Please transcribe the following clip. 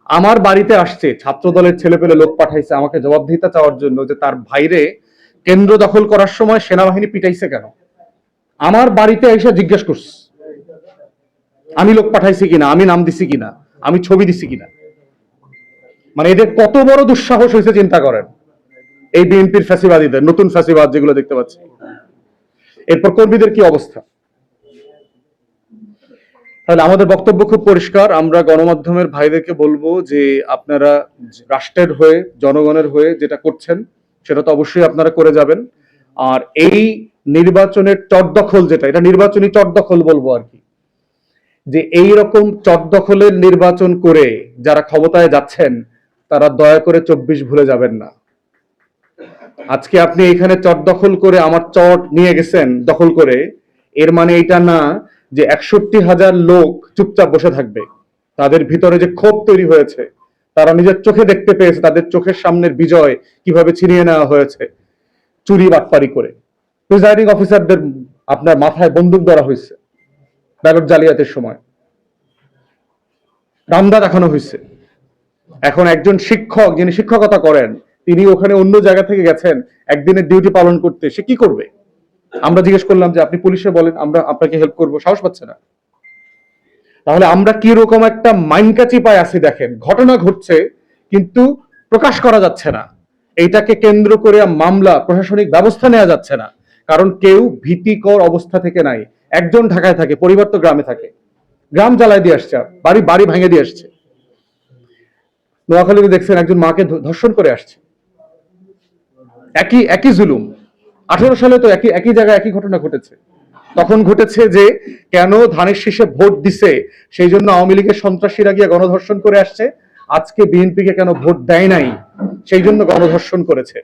আমার বাড়িতে আসছে ছাত্র দলের ছেলে পেলে লোক পাঠাইছে আমাকে জবাবদিহিতা চাওয়ার জন্য যে তার ভাইরে কেন্দ্র দখল করার সময় সেনাবাহিনী পিটাইছে কেন। আমার বাড়িতে এসে জিজ্ঞেস করছে আমি লোক পাঠাইছি কিনা, আমি নাম দিছি কিনা, আমি ছবি দিছি কিনা। মানে এদের কত বড় দুঃসাহস হয়েছে চিন্তা করেন। এই বিএনপির ফ্যাসিবাদীদের, নতুন ফ্যাসিবাদ যেগুলো দেখতে পাচ্ছি। এরপর কর্মীদের কি অবস্থা। তাহলে আমাদের বক্তব্য খুব পরিষ্কার, আমরা গণমাধ্যমের ভাইদেরকে বলবো যে আপনারা রাষ্ট্রের হয়ে জনগণের হয়ে যেটা করছেন সেটা তো অবশ্যই আপনারা করে যাবেন। আর এই নির্বাচনের চটদখল যেটা, এটা নির্বাচনী চটদখল বলবো আর কি, যে এই রকম চটদখলের নির্বাচন করে যারা ক্ষমতায় যাচ্ছেন তারা দয়া করে 24 ভুলে যাবেন না। আজকে আপনি এখানে চট দখল করে আমার চট নিয়ে গেছেন দখল করে, এর মানে এটা না যে 61,000 লোক চুপচাপ বসে থাকবে। তাদের ভিতরে যে ক্ষোভ তৈরি হয়েছে, তারা নিজের চোখে দেখতে পেয়েছে তাদের চোখের সামনের বিজয় কিভাবে ছিনিয়ে নেওয়া হয়েছে চুরি বাটপারি করে। প্রিজাইডিং অফিসারদের আপনার মাথায় বন্দুক ধরা হয়েছে ব্যালট জালিয়াতির সময়, রামদা দেখানো হয়েছে। এখন একজন শিক্ষক যিনি শিক্ষকতা করেন তিনি ওখানে অন্য জায়গা থেকে গেছেন একদিনের ডিউটি পালন করতে, সে কি করবে। আমরা জিজ্ঞেস করলাম যে আপনি পুলিশে বলেন, আমরা আপনাকে হেল্প করবো, সাহস পাচ্ছে না। তাহলে আমরা কি রকম একটা মাইনকাচি পায় আছি দেখেন। ঘটনা ঘটছে কিন্তু প্রকাশ করা যাচ্ছে না, এইটাকে কেন্দ্র করে মামলা প্রশাসনিক ব্যবস্থা নেওয়া যাচ্ছে না, কারণ কেউ ভীতিকর অবস্থা থেকে নাই। একজন ঢাকায় থাকে, পরিবার তো গ্রামে থাকে, গ্রাম জ্বালায় দিয়ে আসছে, বাড়ি বাড়ি ভেঙে দিয়ে আসছে। নোয়াখালীতে দেখছেন একজন মাকে ধর্ষণ করে আসছে, একই একই জুলুম। 18 সালে তো একই একই জায়গায় একই ঘটনা ঘটেছে। তখন ঘটেছে যে কেন ধানের শীষে ভোট দিছে সেই জন্য আওয়ামী লীগের সন্ত্রাসীরা গিয়ে গণধর্ষণ করে আসছে, আজকে বিএনপিকে কেন ভোট দেয় নাই সেই জন্য গণধর্ষণ করেছে।